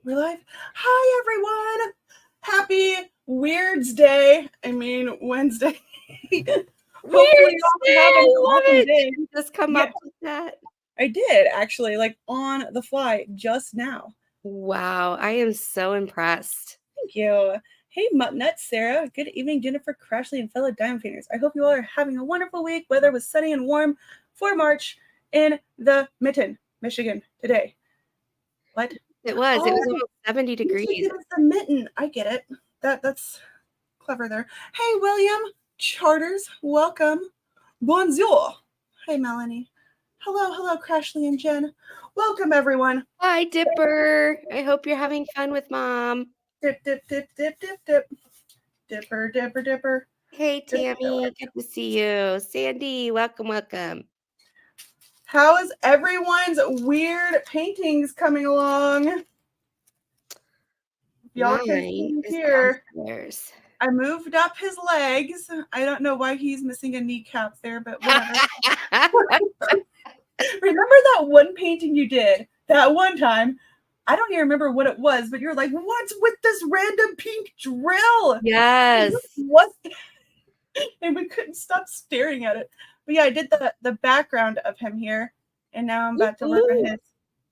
We're live. Hi, everyone. Happy Weirds Day. I mean, Wednesday. Hopefully, you all have an I love awesome it. day. Just come Yeah, up with that. I did actually, like on the fly just now. Wow, I am so impressed. Thank you. Hey, Muttnut, Sarah. Good evening, Jennifer, Crashley, and fellow Diamond Painters. I hope you all are having a wonderful week. Weather was sunny and warm for March in the Mitten, Michigan today. What? It was Oh, almost 70 degrees. Michigan is the Mitten. I get it. That's clever there. Hey, William Charters, welcome. Bonjour. Hey, Melanie. Hello, Crashley and Jen. Welcome, everyone. Hi, Dipper. I hope you're having fun with Mom. Dip, dip, dip, dip, dip, dip. Dipper, dipper, dipper. Hey, Tammy. Good to see you. Sandy, welcome. How is everyone's weird paintings coming along? Y'all can see Mine is here. downstairs. I moved up his legs. I don't know why he's missing a kneecap there, but whatever. Remember that one painting you did that one time? I don't even remember what it was, but you're like, what's with this random pink drill? Yes. What? And we couldn't stop staring at it. But yeah, I did the background of him here, and now I'm about to work on his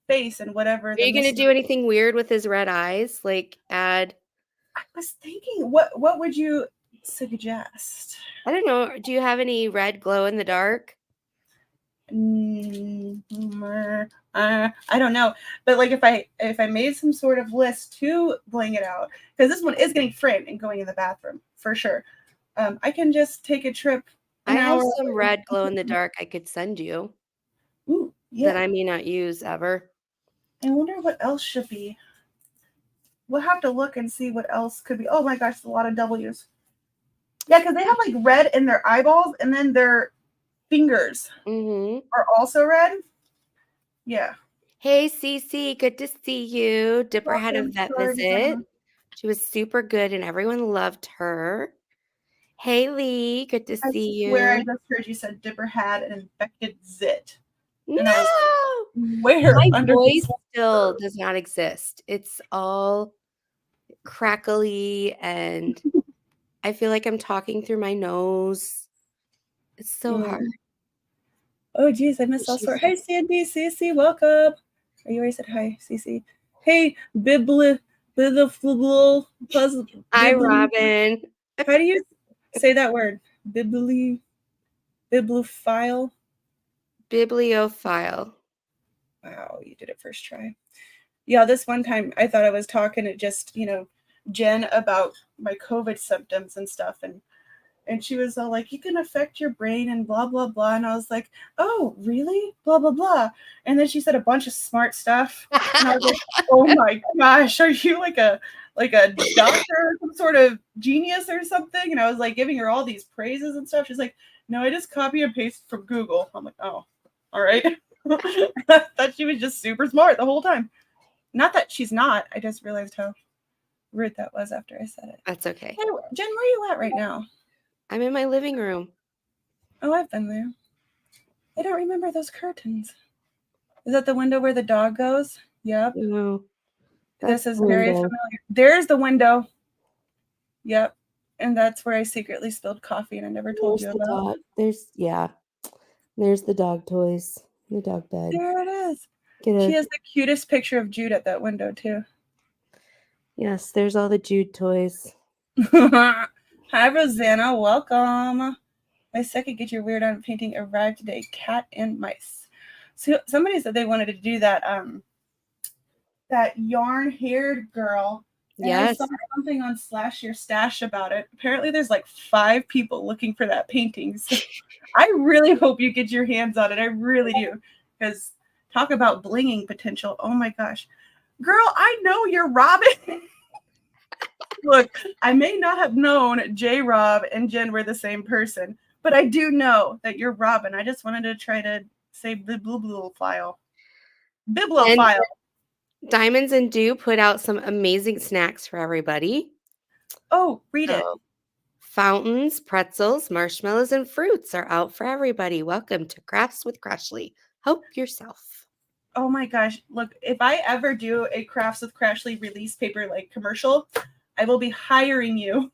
face and whatever. Are you going to do anything weird with his red eyes? Like add? I was thinking, what would you suggest? I don't know. Do you have any red glow in the dark? I don't know, but like if I made some sort of list to bling it out, because this one is getting framed and going in the bathroom for sure. I can just take a trip. I have some red glow in the dark I could send you. Ooh, yeah. That I may not use ever. I wonder what else should be. We'll have to look and see what else could be. Oh my gosh, a lot of W's. Yeah, because they have like red in their eyeballs, and then their fingers are also red. Yeah. Hey, Cece, good to see you. Dipper had a vet visit. She was super good, and everyone loved her. Hey, Lee, good to see you. I swear I just heard you said Dipper had an infected zit. No! Where? My voice still does not exist. It's all crackly, and I feel like I'm talking through my nose. It's so hard. Oh, geez, I missed all sorts. Hey, Sandy, Cece, welcome. Oh, you already said hi, Cece. Hey, Bibli. Hi, Robin. How do you say that word? Bibliophile? Bibliophile. Wow, you did it first try. Yeah, this one time I thought I was talking to just, Jen about my COVID symptoms and stuff. And she was all like, you can affect your brain and blah, blah, blah. And I was like, oh, really? Blah, blah, blah. And then she said a bunch of smart stuff. And I was like, oh my gosh, are you like a doctor, some sort of genius or something? And I was like giving her all these praises and stuff. She's like, no, I just copy and paste from Google. I'm like, oh, all right. I thought she was just super smart the whole time. Not that she's not. I just realized how rude that was after I said it. That's okay. Hey, Jen, where are you at right now? I'm in my living room. Oh, I've been there. I don't remember those curtains. Is that the window where the dog goes? Yep. No. This is very familiar. There's the window. Yep. And that's where I secretly spilled coffee and I never told you about. There's the dog toys. The dog bed. There it is. She has the cutest picture of Jude at that window too. Yes, there's all the Jude toys. Hi, Rosanna. Welcome. My second Get Your Weird On painting arrived today. Cat and mice. So somebody said they wanted to do that that yarn-haired girl. And I saw something on Slash Your Stash about it. Apparently there's like 5 people looking for that painting. So I really hope you get your hands on it. I really do. Because talk about blinging potential. Oh my gosh. Girl, I know you're Robin. Look, I may not have known J-Rob and Jen were the same person, but I do know that you're Robin. I just wanted to try to say bibliophile. Bibliophile. Diamonds and Dew put out some amazing snacks for everybody. Oh, read it. Fountains, pretzels, marshmallows, and fruits are out for everybody. Welcome to Crafts with Crashley. Help yourself. oh my gosh, look, if I ever do a Crafts with Crashley release paper like commercial, I will be hiring you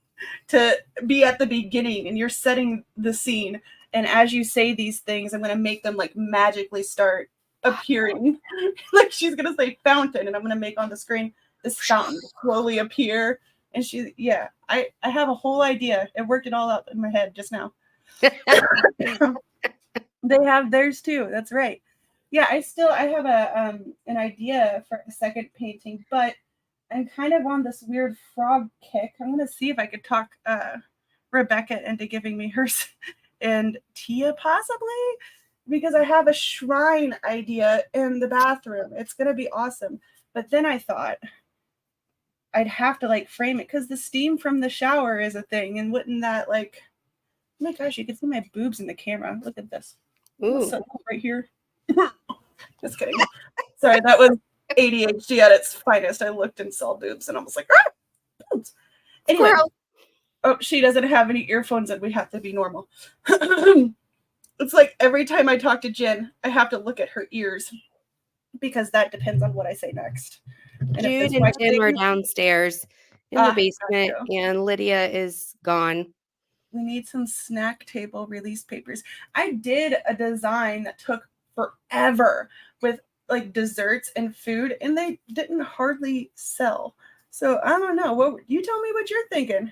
to be at the beginning and you're setting the scene. And as you say these things, I'm going to make them like magically start appearing. Like she's going to say fountain and I'm going to make on the screen this fountain slowly appear. And I have a whole idea. It worked it all out in my head just now. They have theirs too. That's right. Yeah, I have an idea for a second painting, but I'm kind of on this weird frog kick. I'm gonna see if I could talk Rebecca into giving me hers and Tia possibly because I have a shrine idea in the bathroom. It's gonna be awesome. But then I thought I'd have to like frame it because the steam from the shower is a thing, and wouldn't that like? Oh my gosh, you can see my boobs in the camera. Look at this. Right here. Just kidding. Sorry, that was ADHD at its finest. I looked and saw boobs and I was like, ah, boobs. Anyway, oh, she doesn't have any earphones and we have to be normal. It's like every time I talk to Jen, I have to look at her ears because that depends on what I say next. And Jude and Jim are downstairs in the basement and Lydia is gone. We need some snack table release papers. I did a design that took forever with like desserts and food and they didn't hardly sell. So I don't know. What you tell me what you're thinking.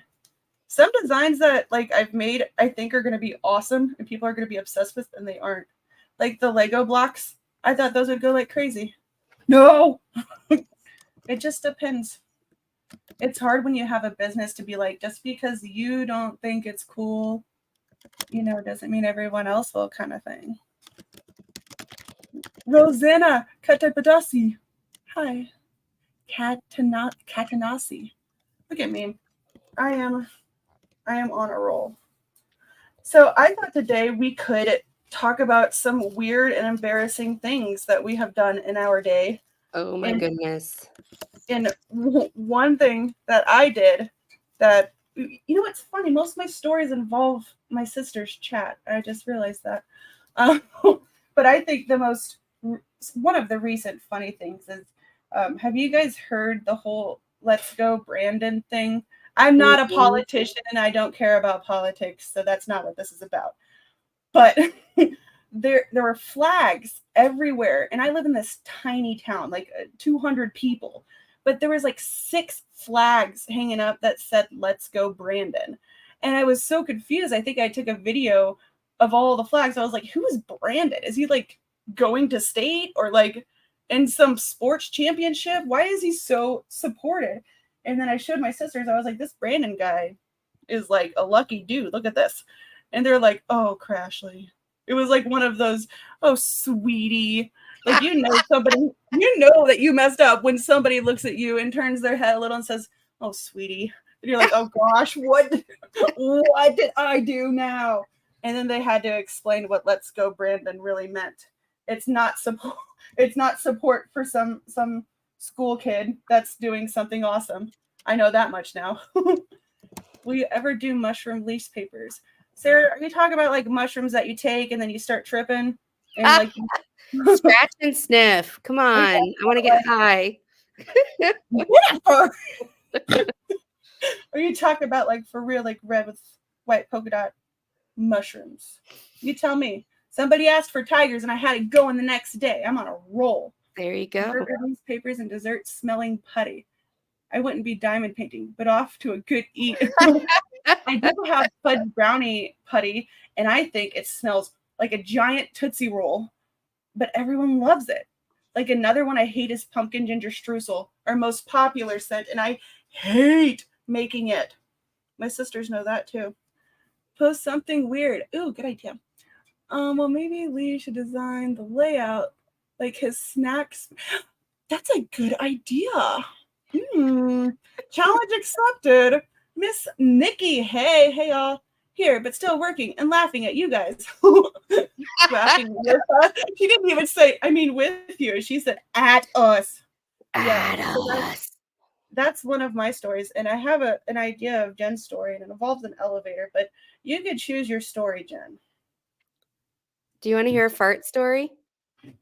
Some designs that like I've made I think are going to be awesome and people are going to be obsessed with and they aren't. Like the Lego blocks, I thought those would go like crazy. No. It just depends. It's hard when you have a business to be like, just because you don't think it's cool, doesn't mean everyone else will, kind of thing. Rosanna Katapadasi. Hi. Katanasi. Look at me. I am on a roll. So I thought today we could talk about some weird and embarrassing things that we have done in our day. Oh my goodness. And one thing that I did that, what's funny? Most of my stories involve my sister's chat. I just realized that. But I think one of the recent funny things is, have you guys heard the whole Let's Go Brandon thing? I'm not a politician and I don't care about politics, so that's not what this is about. But there were flags everywhere. And I live in this tiny town, like 200 people. But there was like 6 flags hanging up that said, Let's Go Brandon. And I was so confused. I think I took a video of all the flags. I was like, who is Brandon? Is he like going to state or like in some sports championship? Why is he so supported? And then I showed my sisters. I was like, this Brandon guy is like a lucky dude. Look at this. And they're like, oh, Crashley. It was like one of those, oh, sweetie. Like, somebody, that you messed up when somebody looks at you and turns their head a little and says, oh, sweetie. And you're like, oh, gosh, what did I do now? And then they had to explain what Let's Go Brandon really meant. It's not support. It's not support for some school kid that's doing something awesome. I know that much now. Will you ever do mushroom leaf papers? Sarah, are you talking about like mushrooms that you take and then you start tripping? And like scratch and sniff. Come on. I want to get high. Are you talking about like for real, like red with white polka dot mushrooms? You tell me. Somebody asked for tigers and I had it going the next day. I'm on a roll. There you go. Papers and dessert smelling putty. I wouldn't be diamond painting, but off to a good eat. I do have fudge brownie putty, and I think it smells like a giant Tootsie Roll, but everyone loves it. Like another one I hate is pumpkin ginger streusel, our most popular scent, and I hate making it. My sisters know that too. Post something weird. Ooh, good idea. Well, maybe Lee should design the layout like his snacks. That's a good idea. Challenge accepted. Miss Nikki, hey y'all. Here, but still working and laughing at you guys. Laughing with us. She didn't even say, I mean with you. She said at us. At us. That's one of my stories. And I have an idea of Jen's story, and it involves an elevator, but you could choose your story, Jen. Do you want to hear a fart story?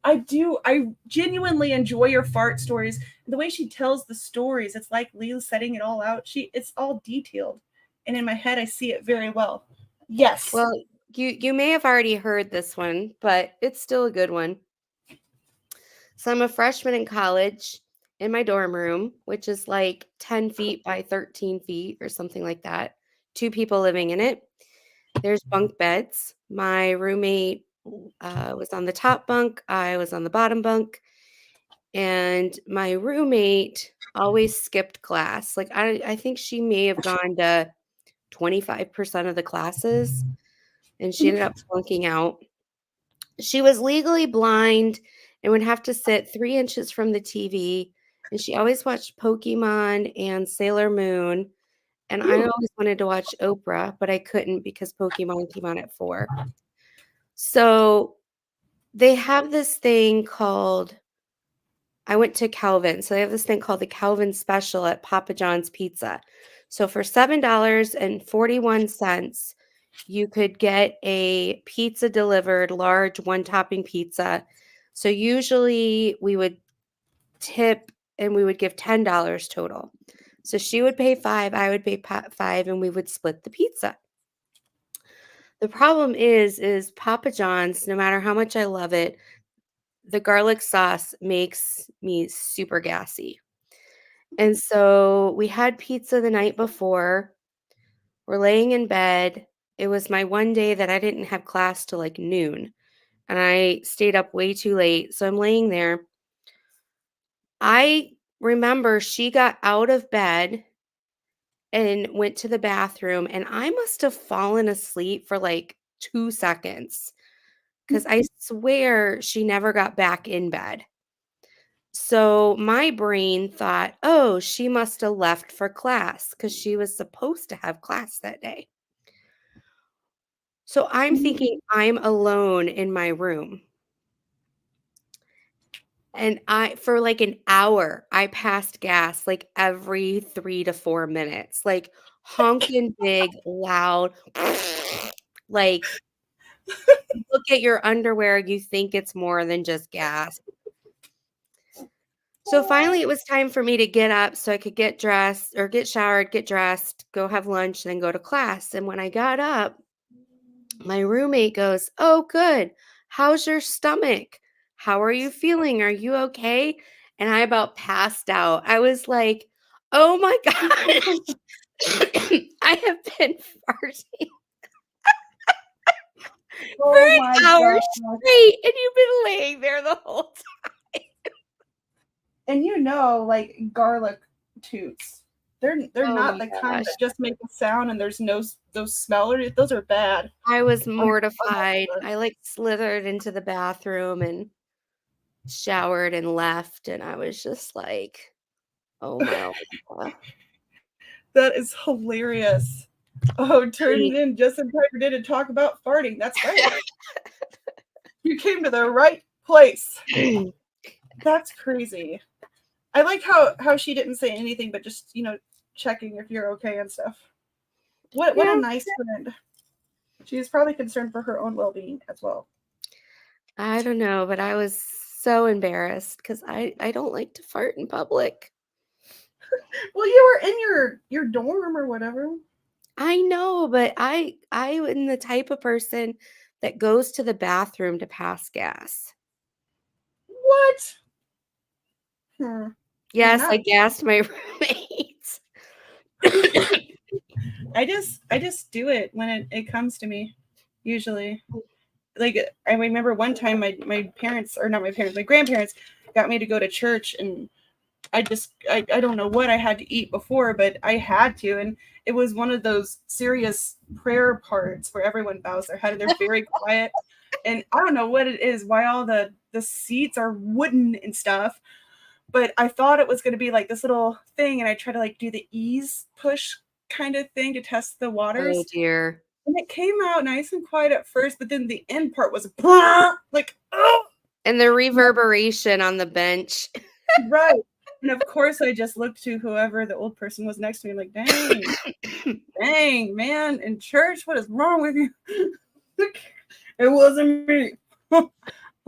I do. I genuinely enjoy your fart stories. The way she tells the stories, it's like Lee's setting it all out. It's all detailed, and in my head, I see it very well. Yes. Well, you may have already heard this one, but it's still a good one. So I'm a freshman in college in my dorm room, which is like 10 feet by 13 feet or something like that. Two people living in it. There's bunk beds. My roommate was on the top bunk. I was on the bottom bunk. And my roommate always skipped class. Like I think she may have gone to 25% of the classes and she ended up flunking out. She was legally blind and would have to sit 3 inches from the TV, and she always watched Pokemon and Sailor Moon, and I Ooh. always wanted to watch Oprah, but I couldn't because Pokemon came on at 4. So, they have this thing called I went to Calvin, so they have this thing called the Calvin Special at Papa John's Pizza. So for $7.41, you could get a pizza delivered, large one-topping pizza. So usually we would tip and we would give $10 total. So she would pay 5, I would pay 5, and we would split the pizza. The problem is Papa John's, no matter how much I love it, the garlic sauce makes me super gassy. And so we had pizza the night before. We're laying in bed. It was my one day that I didn't have class till like noon, and I stayed up way too late. So I'm laying there. I remember she got out of bed and went to the bathroom, and I must have fallen asleep for like 2 seconds because I swear she never got back in bed. So my brain thought, oh, she must have left for class because she was supposed to have class that day. So I'm thinking I'm alone in my room. And for like an hour, I passed gas like every 3 to 4 minutes, like honking big, loud, like you look at your underwear, you think it's more than just gas. So finally, it was time for me to get up so I could get dressed or get showered, get dressed, go have lunch, and then go to class. And when I got up, my roommate goes, "Oh, good. How's your stomach? How are you feeling? Are you okay?" And I about passed out. I was like, "Oh my gosh, I have been farting for Oh an my hour god. straight, and you've been laying there the whole time." And like garlic toots. They're Oh not my the kind gosh. that just make a sound and there's no those smell or those are bad. I was I'm mortified. sure. I, like, slithered into the bathroom and showered and left, and I was just like, "Oh my Allah." That is hilarious. Oh, turned in just in time for day to talk about farting. That's right. You came to the right place. That's crazy. I like how she didn't say anything, but just checking if you're okay and stuff. What a Yeah, nice friend. She is probably concerned for her own well being as well. I don't know, but I was so embarrassed because I don't like to fart in public. Well, you were in your dorm or whatever. I know, but I am the type of person that goes to the bathroom to pass gas. What? Hmm. You're Yes, I not. gassed my roommates. I just do it when it comes to me. Usually, like I remember one time my parents, or not my parents, my grandparents got me to go to church, and I don't know what I had to eat before, but I had to, and it was one of those serious prayer parts where everyone bows their head and they're very quiet, and I don't know what it is, why all the seats are wooden and stuff, but I thought it was going to be like this little thing, and I tried to like do the ease push kind of thing to test the Oh waters, dear. and it came out nice and quiet at first, but then the end part was like, oh, And the reverberation on the bench. right. And of course, I just looked to whoever the old person was next to me, like, dang, dang, man, in church, what is wrong with you? It wasn't me.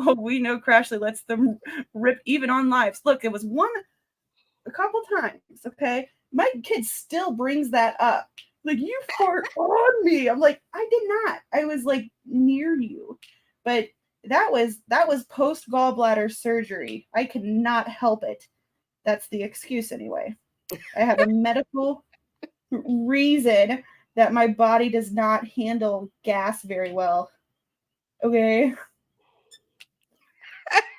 Oh, we know Crashley lets them rip even on lives. Look, it was a couple times, okay? My kid still brings that up. Like, you fart on me. I'm like, I did not. I was like near you. But that was post gallbladder surgery. I could not help it. That's the excuse anyway. I have a medical reason that my body does not handle gas very well. Okay.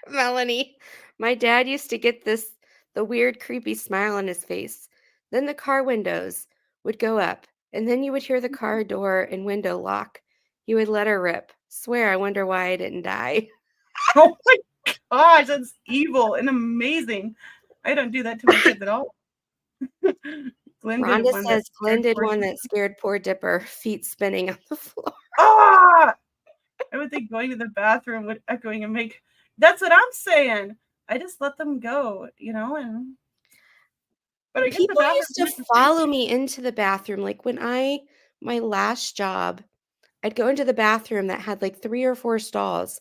Melanie, my dad used to get the weird, creepy smile on his face. Then the car windows would go up, and then you would hear the car door and window lock. He would let her rip. Swear, I wonder why I didn't die. Oh my gosh, that's evil and amazing. I don't do that to my kids at all. Glenn did Rhonda one that says Glenn scared did poor one Dipper. that scared poor Dipper, feet spinning on the floor. Ah! I would think going to the bathroom would echoing and make. That's what I'm saying. I just let them go, and but I guess the People bathroom used to is follow me into the bathroom. Like my last job, I'd go into the bathroom that had like 3 or 4 stalls,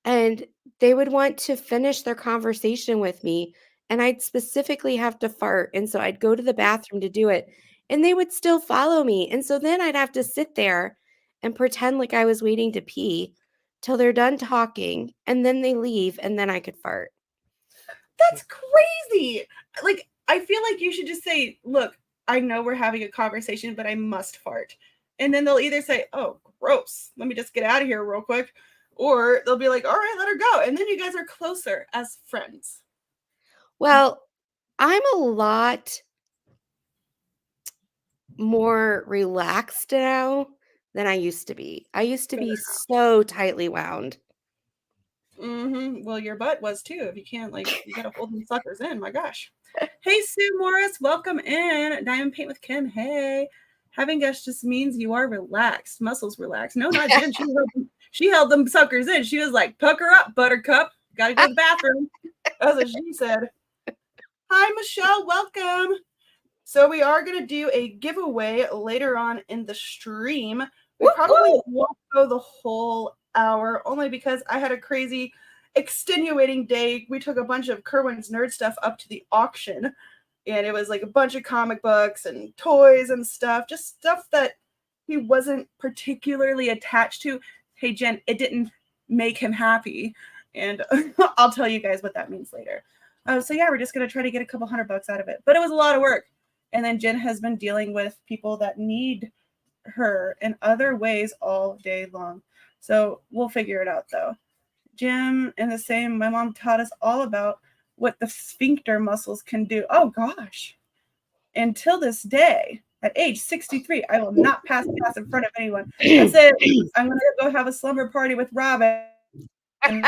and they would want to finish their conversation with me, and I'd specifically have to fart, and so I'd go to the bathroom to do it, and they would still follow me, and so then I'd have to sit there and pretend like I was waiting to pee till they're done talking, and then they leave, and then I could fart. That's crazy. Like, I feel like you should just say, "Look, I know we're having a conversation, but I must fart." And then they'll either say, "Oh, gross. Let me just get out of here real quick." Or they'll be like, "All right, let her go." And then you guys are closer as friends. Well, I'm a lot more relaxed now than I used to be. I used to Good be enough. so tightly wound. Well, your butt was too. If you can't, you gotta hold them suckers in. My gosh. Hey, Sue Morris, welcome in. Diamond Paint with Kim. Hey, having guests just means you are relaxed, muscles relaxed. No, not Jen. She held them suckers in. She was like, "Pucker up, Buttercup. Gotta go to the bathroom." That's what she said. Hi, Michelle. Welcome. So we are gonna do a giveaway later on in the stream. We probably won't go the whole hour, only because I had a crazy, extenuating day. We took a bunch of Kerwin's nerd stuff up to the auction, and it was like a bunch of comic books and toys and stuff, just stuff that he wasn't particularly attached to. Hey, Jen, it didn't make him happy, and I'll tell you guys what that means later. So yeah, we're just gonna try to get a couple $100 out of it, but it was a lot of work. And then Jen has been dealing with people that need her in other ways all day long. So we'll figure it out though. Jim, in the same, my mom taught us all about what the sphincter muscles can do. Oh gosh. Until this day, at age 63, I will not pass gas in front of anyone. That's it. I'm going to go have a slumber party with Robin. I'm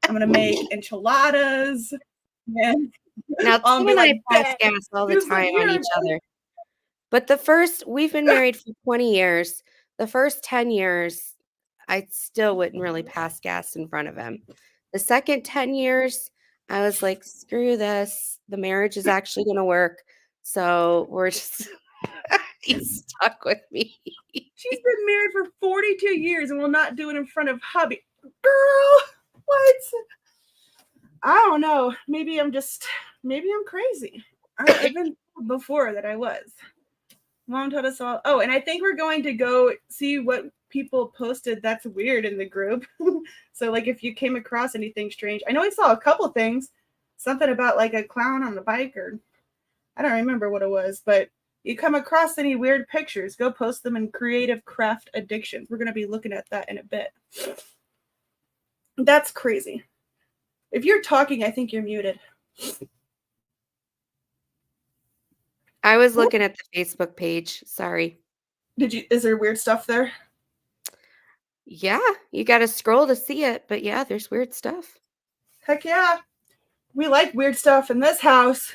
going to make enchiladas. And Now, I'll Tim be and I like, pass gas all the use the time on each ear. other. But we've been married for 20 years. The first 10 years, I still wouldn't really pass gas in front of him. The second 10 years, I was like, screw this. The marriage is actually going to work. So we're just, he's stuck with me. She's been married for 42 years and will not do it in front of hubby. Girl, what? I don't know. Maybe I'm crazy. I've been told before that I was. Mom told us all. Oh, and I think we're going to go see what people posted that's weird in the group. So, if you came across anything strange, I know I saw a couple things. Something about like a clown on a bike, or I don't remember what it was, but you come across any weird pictures, go post them in Creative Craft Addictions. We're going to be looking at that in a bit. That's crazy. If you're talking, I think you're muted. I was looking at the Facebook page. Sorry. Is there weird stuff there? Yeah, you got to scroll to see it. But yeah, there's weird stuff. Heck yeah. We like weird stuff in this house.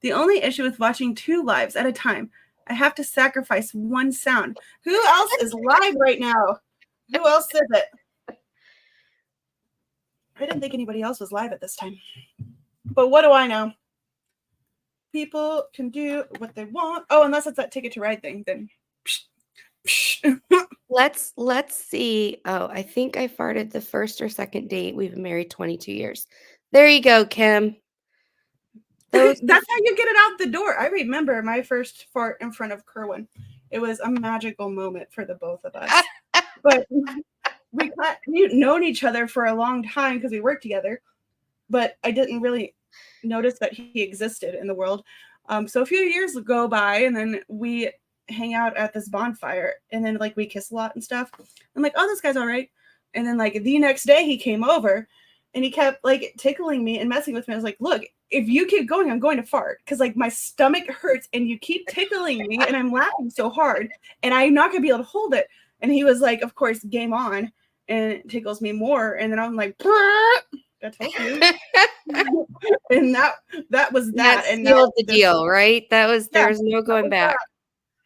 The only issue with watching 2 lives at a time, I have to sacrifice one sound. Who else is live right now? Who else is it? I didn't think anybody else was live at this time. But what do I know? People can do what they want. Oh, unless it's that Ticket to Ride thing, then Let's see. Oh, I think I farted the first or second date. We've been married 22 years. There you go, Kim. That's Those how you get it out the door. I remember my first fart in front of Kerwin. It was a magical moment for the both of us. But we'd known each other for a long time because we worked together, but I didn't really notice that he existed in the world. So a few years go by, and then we hang out at this bonfire, and then like we kiss a lot and stuff. I'm like, oh, this guy's all right. And then like the next day he came over, and he kept like tickling me and messing with me. I was like, look, if you keep going, I'm going to fart because like my stomach hurts, and you keep tickling me, and I'm laughing so hard, and I'm not gonna be able to hold it. And he was like, of course, game on, and it tickles me more. And then I'm like, I told you. And that was that. And now sealed the deal, right? That was yeah, there's no going back.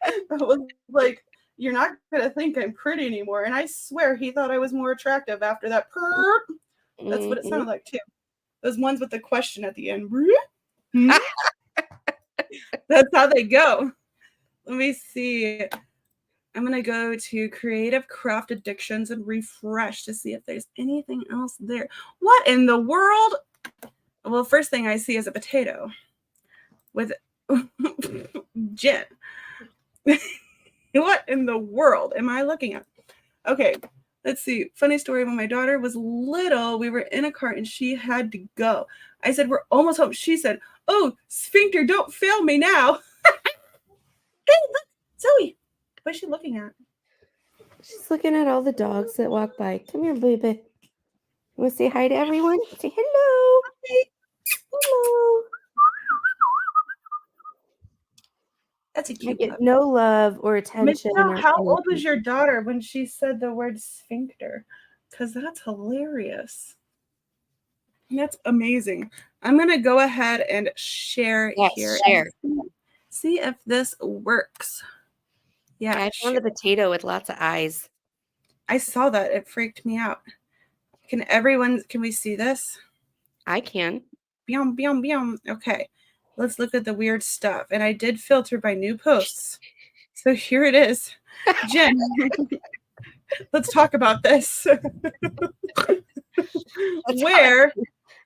I was like, you're not gonna think I'm pretty anymore. And I swear he thought I was more attractive after that. That's what it sounded like too. Those ones with the question at the end. Hmm? That's how they go. Let me see. I'm gonna go to creative craft addictions and refresh to see if there's anything else there. What in the world? Well, first thing I see is a potato with gin. What in the world am I looking at? Okay, let's see. Funny story. When my daughter was little, we were in a car and she had to go. I said, we're almost home. She said, oh, sphincter, don't fail me now. Hey, look, Zoe. What's she looking at? She's looking at all the dogs that walk by. Come here, baby. You want to say hi to everyone? Say hello. Hello. That's a I cute get puppy. no love or attention. Michelle, how old was your daughter when she said the word sphincter? Because that's hilarious. That's amazing. I'm going to go ahead and share here. Share. See if this works. Yeah. I found a potato with lots of eyes. I saw that. It freaked me out. Can we see this? I can. Biom, biom, biom. Okay. Let's look at the weird stuff. And I did filter by new posts. So here it is. Jen, let's talk about this.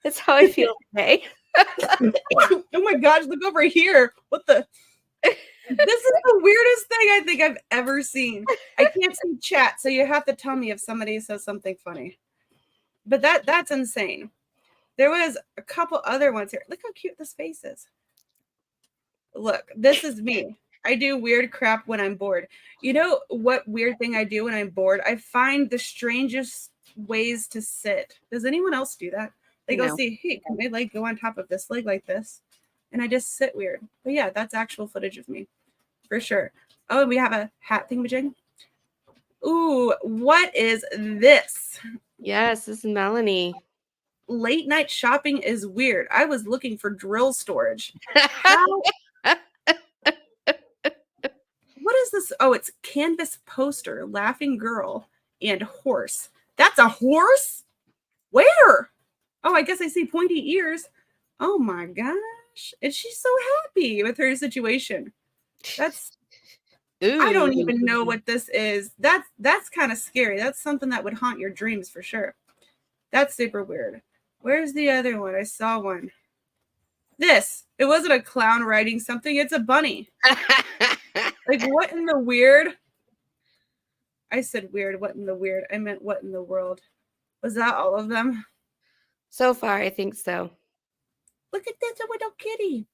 That's how I feel today. Oh my gosh, look over here. What the? This is the weirdest thing I think I've ever seen. I can't see chat, so you have to tell me if somebody says something funny. But that's insane. There was a couple other ones here. Look how cute this face is. Look, this is me. I do weird crap when I'm bored. You know what weird thing I do when I'm bored? I find the strangest ways to sit. Does anyone else do that? They go see, hey, can my leg go on top of this leg like this? And I just sit weird. But yeah, that's actual footage of me. For sure. Oh, and we have a hat thingamajig. Ooh, what is this? Yes, this is Melanie. Late night shopping is weird. I was looking for drill storage. How? What is this? Oh, it's canvas poster, laughing girl, and horse. That's a horse? Where? Oh, I guess I see pointy ears. Oh my gosh. And she's so happy with her situation. That's I don't even know what this is. That's kind of scary. That's something that would haunt your dreams for sure. That's super weird. Where's the other one? I saw one. This. It wasn't a clown riding something. It's a bunny. Like, what in the weird? I said weird. What in the weird? I meant what in the world? Was that all of them? So far, I think so. Look at this little kitty.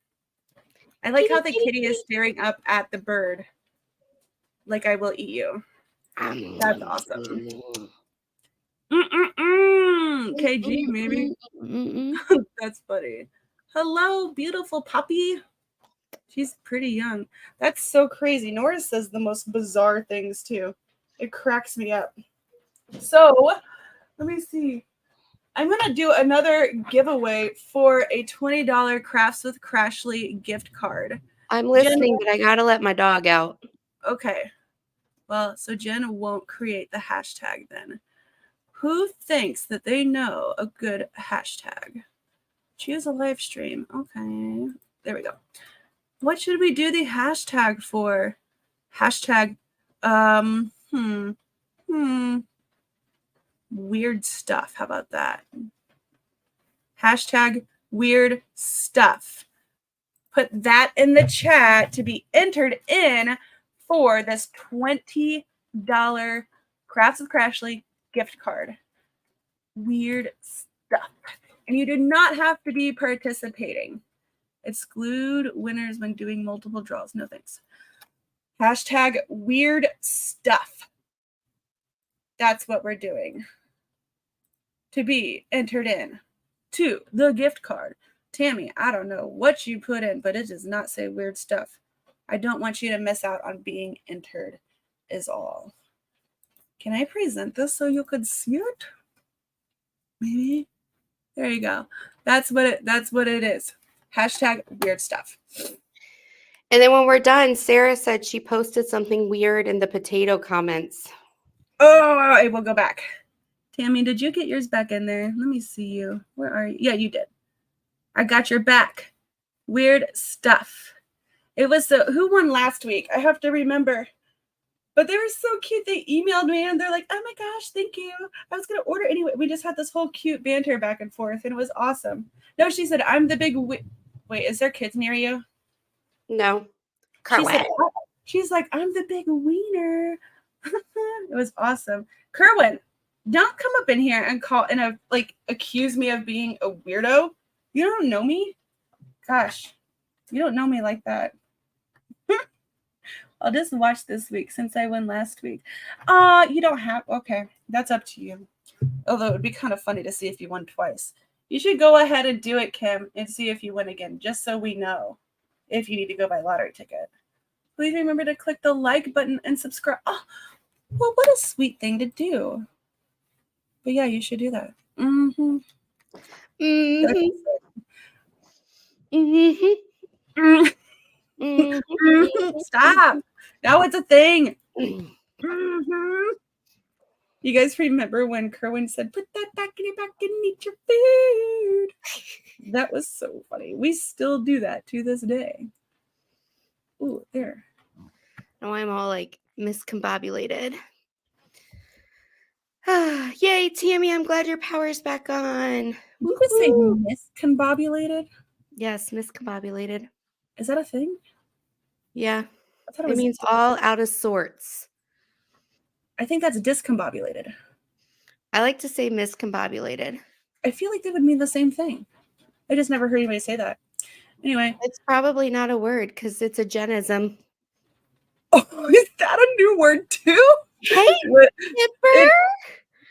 I like how the kitty is staring up at the bird. Like, I will eat you. That's awesome. KG, maybe. That's funny. Hello, beautiful puppy. She's pretty young. That's so crazy. Nora says the most bizarre things too. It cracks me up. So, let me see. I'm going to do another giveaway for a $20 Crafts with Crashley gift card. I'm listening, but I got to let my dog out. Okay. Well, so Jen won't create the hashtag then. Who thinks that they know a good hashtag? Choose a live stream. Okay. There we go. What should we do the hashtag for? Hashtag Hmm. Weird stuff. How about that? Hashtag weird stuff. Put that in the chat to be entered in for this $20 Crafts with Crashley gift card. Weird stuff. And you do not have to be participating. Exclude winners when doing multiple draws. No thanks. Hashtag weird stuff. That's what we're doing. To be entered in to the gift card. Tammy, I don't know what you put in, but it does not say weird stuff. I don't want you to miss out on being entered is all. Can I present this so you could see it? Maybe. There you go. That's what it is. Hashtag weird stuff. And then when we're done, Sarah said she posted something weird in the potato comments. Oh, I will go back. Tammy, did you get yours back in there? Let me see you. Where are you? Yeah, you did. I got your back. Weird stuff. It was who won last week? I have to remember. But they were so cute. They emailed me and they're like, oh my gosh, thank you. I was going to order anyway. We just had this whole cute banter back and forth and it was awesome. No, she said, I'm the big wait, is there kids near you? No. She's like, I'm the big wiener. It was awesome. Kerwin, don't come up in here and accuse me of being a weirdo. You don't know me. Gosh, you don't know me like that. I'll just watch this week since I won last week. You don't have, okay, that's up to you. Although it would be kind of funny to see if you won twice. You should go ahead and do it, Kim, and see if you win again, just so we know if you need to go buy lottery ticket. Please remember to click the like button and subscribe. Oh, well, what a sweet thing to do. But yeah, you should do that. Mm-hmm. Mm-hmm. Mm-hmm. Mm-hmm. Stop. Now it's a thing. Mm-hmm. You guys remember when Kerwin said, put that back in your back and eat your food? That was so funny. We still do that to this day. Ooh, there. Now I'm all like miscombobulated. Yay, Tammy, I'm glad your power's back on. You could say miscombobulated? Yes, miscombobulated. Is that a thing? Yeah. It means all out of sorts. I think that's discombobulated. I like to say miscombobulated. I feel like they would mean the same thing. I just never heard anybody say that. Anyway. It's probably not a word because it's a genism. Oh, is that a new word too? Hey, Skipper!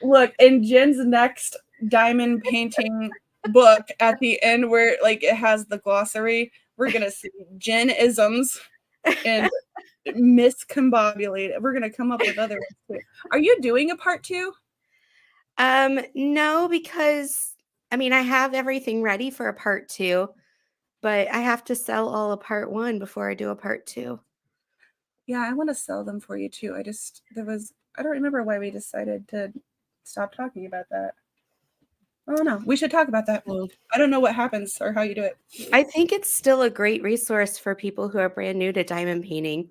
Look, in Jen's next diamond painting book at the end where it has the glossary, we're going to see Jen-isms and miscombobulated. We're going to come up with other ones too. Are you doing a part 2? No, because I have everything ready for a part 2, but I have to sell all of part 1 before I do a part 2. Yeah, I want to sell them for you too. I don't remember why we decided to stop talking about that. Oh no, we should talk about that. I don't know what happens or how you do it. I think it's still a great resource for people who are brand new to diamond painting.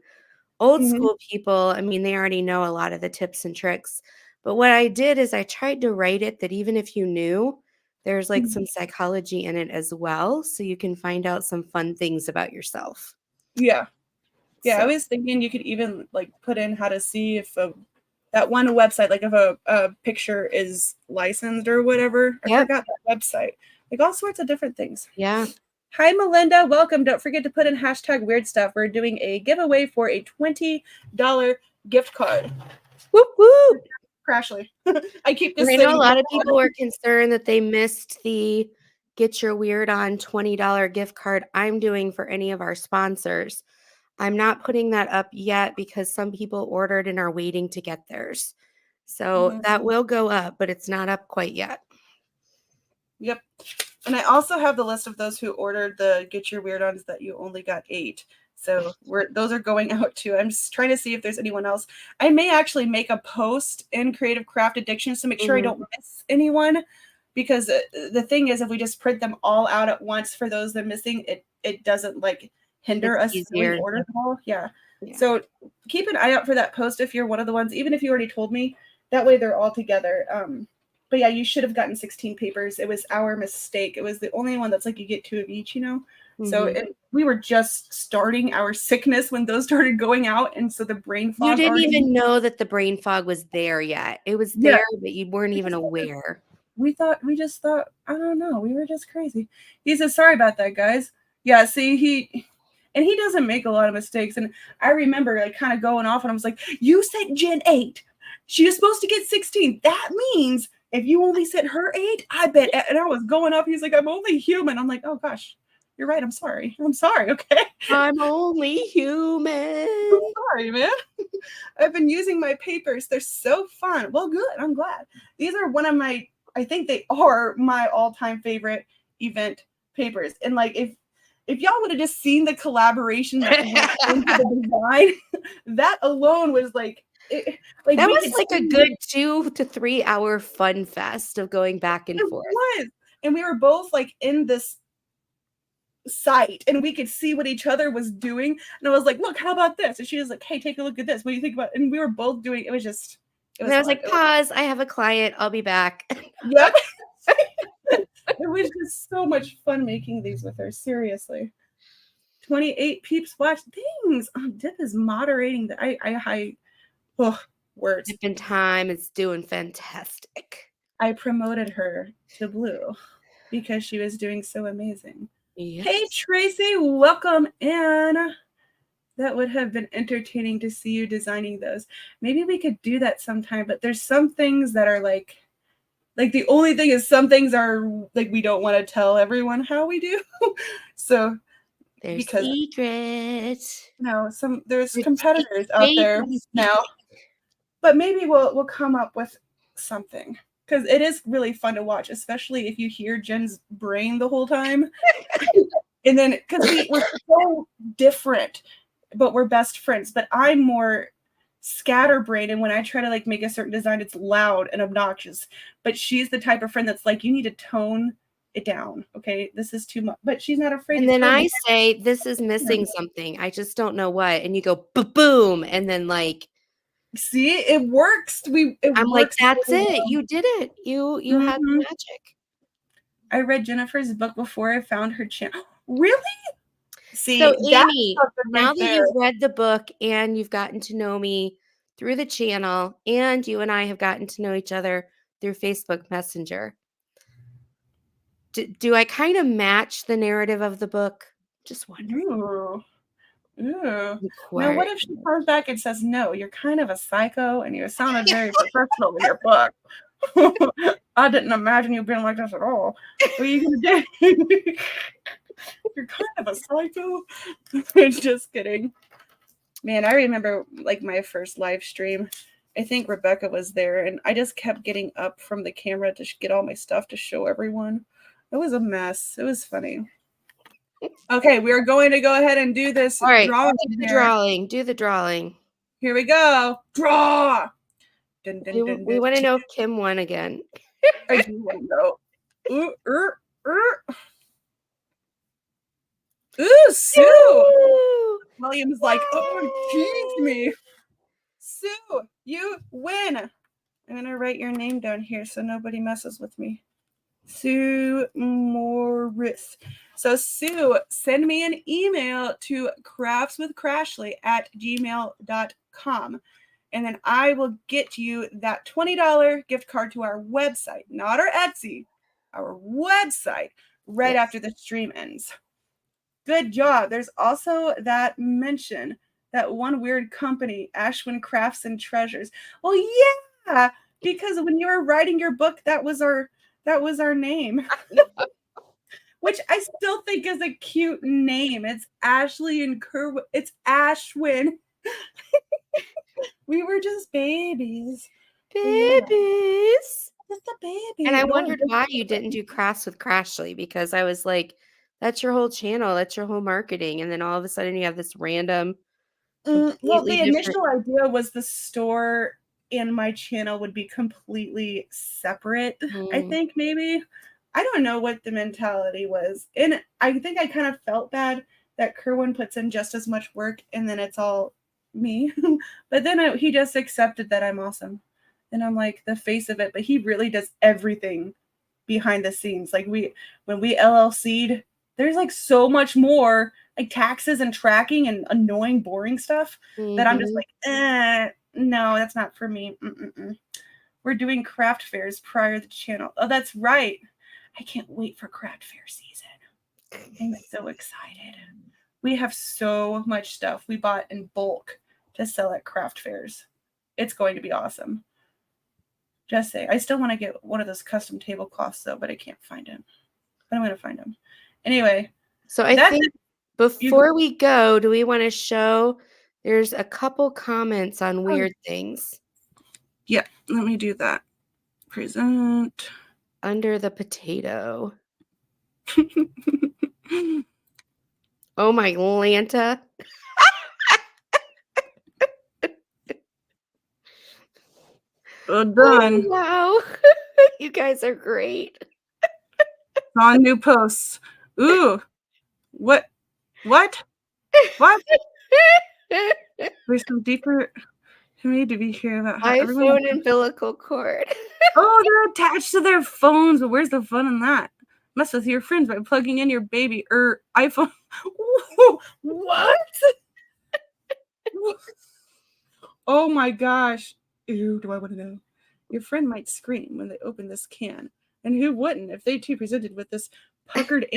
Old school people, they already know a lot of the tips and tricks. But what I did is I tried to write it that even if you knew, there's some psychology in it as well. So you can find out some fun things about yourself. Yeah. Yeah, so. I was thinking you could even put in how to see if that one website, if a picture is licensed or whatever. I forgot that website. All sorts of different things. Yeah. Hi, Melinda. Welcome. Don't forget to put in hashtag weird stuff. We're doing a giveaway for a $20 gift card. Whoop, whoop. Crashley. I keep this. I know a lot of people were concerned that they missed the Get Your Weird On $20 gift card I'm doing for any of our sponsors. I'm not putting that up yet because some people ordered and are waiting to get theirs. So that will go up, but it's not up quite yet. Yep. And I also have the list of those who ordered the Get Your Weird Ons that you only got 8. So those are going out too. I'm just trying to see if there's anyone else. I may actually make a post in Creative Craft Addictions to make sure I don't miss anyone. Because the thing is, if we just print them all out at once for those that are missing, it doesn't hinder us when we order them all. Yeah. So keep an eye out for that post if you're one of the ones, even if you already told me. That way they're all together. But yeah, you should have gotten 16 papers. It was our mistake. It was the only one that's like you get 2 of each, So we were just starting our sickness when those started going out, and so the brain fog. You didn't even know that the brain fog was there yet. It was there, but you weren't even aware. We just thought, I don't know. We were just crazy. He said, sorry about that, guys. Yeah, see, he doesn't make a lot of mistakes. And I remember like kind of going off and I was like, you said Jen 8. She is supposed to get 16. That means if you only said her 8, I bet. And I was going up. He's like, I'm only human. I'm like, oh gosh, you're right. I'm sorry. Okay. I'm only human. I'm sorry, man. I've been using my papers. They're so fun. Well, good. I'm glad. These are I think they are my all-time favorite event papers. And like if y'all would have just seen the collaboration that went into the design, that alone was like that was like a good 2 to 3 hour fun fest of going back and forth. Was. And we were both like in this site and we could see what each other was doing. And I was like, look, how about this? And she was like, hey, take a look at this. What do you think about it? And we were both doing it. And I was like, pause. I have a client. I'll be back. Yep. It was just so much fun making these with her. Seriously. 28 peeps watch things. Dip is moderating words. Dip in time is doing fantastic. I promoted her to blue because she was doing so amazing. Yes. Hey, Tracy, welcome in. That would have been entertaining to see you designing those. Maybe we could do that sometime, but there's some things that are like the only thing is some things are like we don't want to tell everyone how we do. So there's secrets. No, there's competitors out there now. But maybe we'll come up with something. Because it is really fun to watch, especially if you hear Jen's brain the whole time. And then, because we're so different, but we're best friends. But I'm more scatterbrained, and when I try to like make a certain design, it's loud and obnoxious. But she's the type of friend that's like, you need to tone it down. Okay, this is too much. But she's not afraid. And then I say, this is missing something. I just don't know what. And you go, boom, and then like. See, it works. I'm like, that's it. You did it. You had the magic. I read Jennifer's book before I found her channel. Really? See, so Amy, now that you've read the book and you've gotten to know me through the channel, and you and I have gotten to know each other through Facebook Messenger, do I kind of match the narrative of the book? Just wondering. Ooh. Now, what if she comes back and says, no, you're kind of a psycho and you sounded very professional in your book? I didn't imagine you being like this at all. What are you going to do? You're kind of a psycho. Just kidding. Man, I remember like my first live stream. I think Rebecca was there and I just kept getting up from the camera to get all my stuff to show everyone. It was a mess. It was funny. Okay, we are going to go ahead and do this. All right, do the drawing. Here we go. Draw. We want to know if Kim won again. I do want to know. Ooh, Sue. William's like, oh, tease me. Sue, you win. I'm going to write your name down here so nobody messes with me. Sue Morris. So Sue, send me an email to craftswithcrashley@gmail.com. And then I will get you that $20 gift card to our website, not our Etsy, our website, right after the stream ends. Good job. There's also that mention, that one weird company, Ashwin Crafts and Treasures. Well, yeah, because when you were writing your book, that was our name. Which I still think is a cute name. It's Ashley and Kerwin. It's Ashwin. We were just babies. Babies. Just a baby. And I wondered why you didn't do Crafts with Crashley, because I was like, that's your whole channel. That's your whole marketing. And then all of a sudden you have this random. Well, the initial idea was the store and my channel would be completely separate. I think maybe. I don't know what the mentality was. And I think I kind of felt bad that Kerwin puts in just as much work and then it's all me. But then he just accepted that I'm awesome. And I'm like the face of it. But he really does everything behind the scenes. Like when we LLC'd, there's like so much more like taxes and tracking and annoying, boring stuff that I'm just like, no, that's not for me. Mm-mm-mm. We're doing craft fairs prior to the channel. Oh, that's right. I can't wait for craft fair season. I'm so excited. We have so much stuff we bought in bulk to sell at craft fairs. It's going to be awesome. Just say, I still want to get one of those custom tablecloths though, but I can't find them. But I'm going to find them. Anyway. So I think before we go, do we want to show there's a couple comments on weird things? Yeah, let me do that. Present. Under the potato. Oh my Lanta. Done. Oh, wow. You guys are great. On new posts. Ooh. What? There's some deeper to me to be here about how iPhone umbilical cord. Oh, they're attached to their phones, but where's the fun in that? Mess with your friends by plugging in your baby iPhone. What? Oh my gosh. Ew, do I want to know? Your friend might scream when they open this can. And who wouldn't if they too presented with this puckered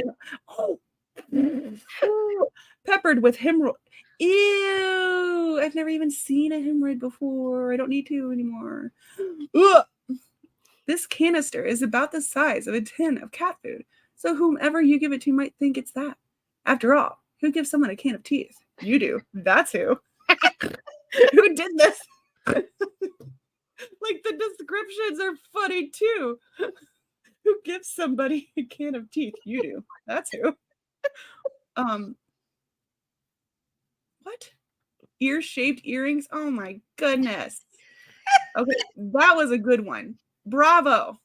peppered with hemorrhoid. Ew, I've never even seen a hemorrhoid before. I don't need to anymore. Ugh. This canister is about the size of a tin of cat food, so whomever you give it to might think it's that. After all, who gives someone a can of teeth? You do. That's who. Who did this? Like the descriptions are funny too. Who gives somebody a can of teeth? You do. That's who. What? Ear-shaped earrings? Oh my goodness. Okay, that was a good one. Bravo.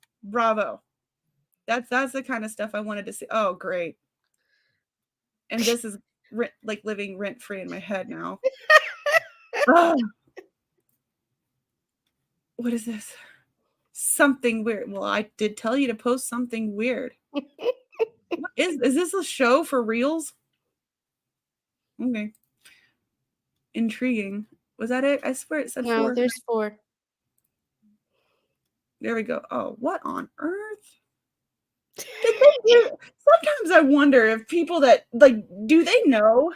That's the kind of stuff I wanted to see. Oh, great. And this is like living rent-free in my head now. What is this? Something weird. Well, I did tell you to post something weird. Is this a show for reals? Okay. Intriguing. Was that it? I swear it said 4. No, there's 4. There we go. Oh, what on earth? Sometimes I wonder if people that do they know?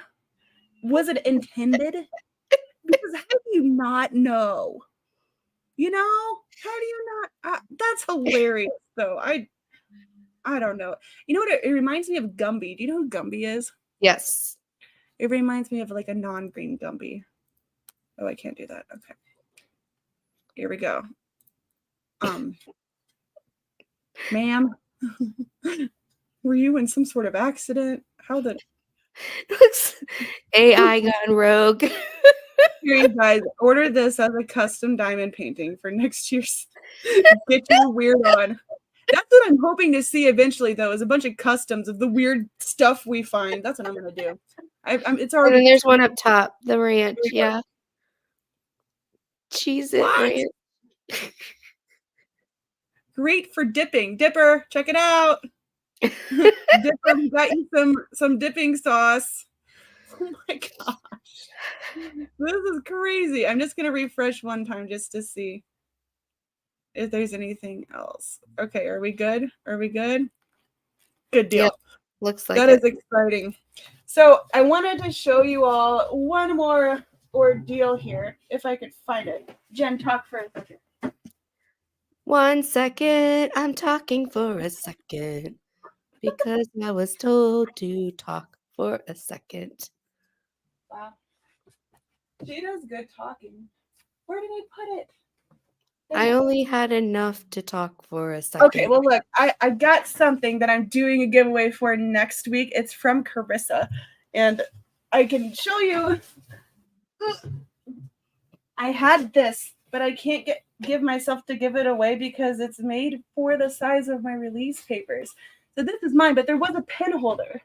Was it intended? Because how do you not know? You know? How do you not? That's hilarious, though. I don't know. You know what? It reminds me of Gumby. Do you know who Gumby is? Yes. It reminds me of like a non-green Gumby. Oh, I can't do that. Okay. Here we go. Ma'am, were you in some sort of accident? How the AI gone rogue. Here, you guys, order this as a custom diamond painting for next year's Get Your Weird On. That's what I'm hoping to see eventually, though, is a bunch of customs of the weird stuff we find. That's what I'm going to do. It's already. And then there's one up top, the ranch. Yeah. Cheese it ranch. Great for dipping. Dipper, check it out. Dipper, we got you some dipping sauce. Oh my gosh. This is crazy. I'm just going to refresh one time just to see if there's anything else. Okay, are we good? Good deal. Yep. Looks like that is exciting. So I wanted to show you all one more ordeal here, if I could find it. Jen, talk for a second. 1 second. I'm talking for a second because I was told to talk for a second. Wow. She does good talking. Where did I put it? I only had enough to talk for a second. Okay, well, look, I got something that I'm doing a giveaway for next week. It's from Carissa, and I can show you. I had this, but I can't give myself to give it away because it's made for the size of my release papers. So this is mine, but there was a pen holder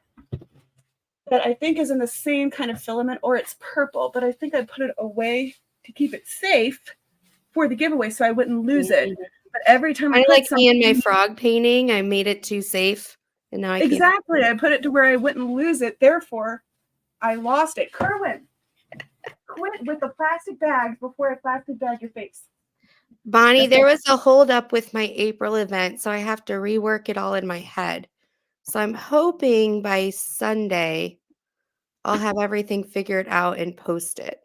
that I think is in the same kind of filament, or it's purple, but I think I put it away to keep it safe for the giveaway so I wouldn't lose it. But every time I Kind of put like me something, and my frog painting, I made it too safe, and now I can't. exactly, I put it to where I wouldn't lose it. Therefore, I lost it. Kerwin, quit with the plastic bags before I plastic bag your face. Bonnie, there was a holdup with my April event, so I have to rework it all in my head. So I'm hoping by Sunday I'll have everything figured out and post it.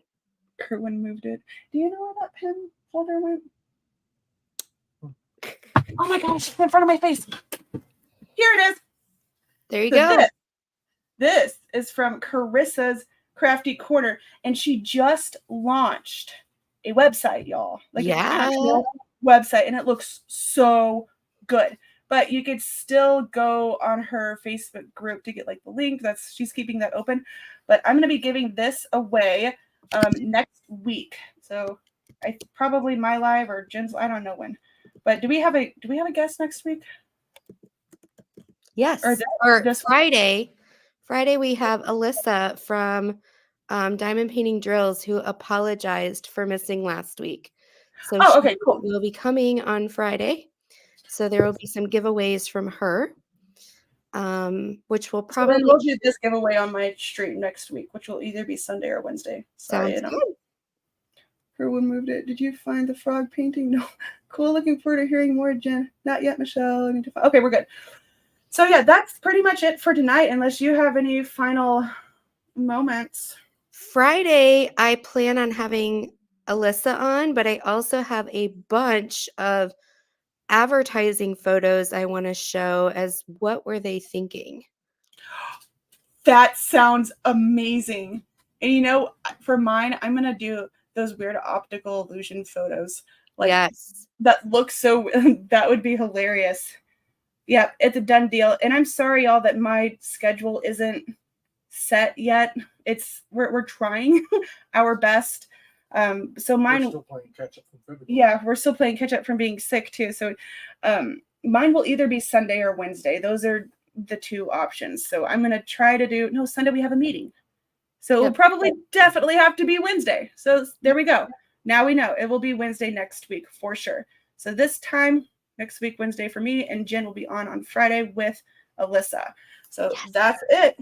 Kerwin moved it. Do you know where that pen holder went? Oh my gosh, it's in front of my face. Here it is. There you So go. This is from Carissa's Crafty Corner, and she just launched a website, y'all. Like an actual website, and it looks so good. But you could still go on her Facebook group to get like the link. She's keeping that open. But I'm going to be giving this away next week. So I probably my live or Jen's. I don't know when. But do we have a guest next week? Yes. Or Friday. Friday we have Alyssa from Diamond Painting Drills who apologized for missing last week. So okay, cool. Will be coming on Friday. So there will be some giveaways from her. Which will probably then we'll do this giveaway on my stream next week, which will either be Sunday or Wednesday. Sorry, sounds good. Kerwin moved it. Did you find the frog painting? No. Cool. Looking forward to hearing more, Jen. Not yet, Michelle. Okay, we're good. So yeah, that's pretty much it for tonight, unless you have any final moments. Friday, I plan on having Alyssa on, but I also have a bunch of advertising photos I want to show as what were they thinking. That sounds amazing. And for mine, I'm going to do those weird optical illusion photos. Like, yes. That looks so, that would be hilarious. Yeah, it's a done deal. And I'm sorry, y'all, that my schedule isn't set yet. We're trying our best. So mine. We're still playing catch up from February. Yeah, we're still playing catch up from being sick too. So mine will either be Sunday or Wednesday. Those are the two options. So I'm gonna try to do Sunday. We have a meeting, so it will probably definitely have to be Wednesday. So there we go. Now we know it will be Wednesday next week for sure. So this time next week, Wednesday for me, and Jen will be on Friday with Alyssa. So that's it.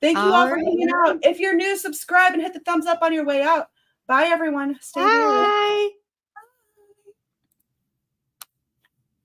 Thank you all for hanging out. If you're new, subscribe and hit the thumbs up on your way out. Bye, everyone. Stay there.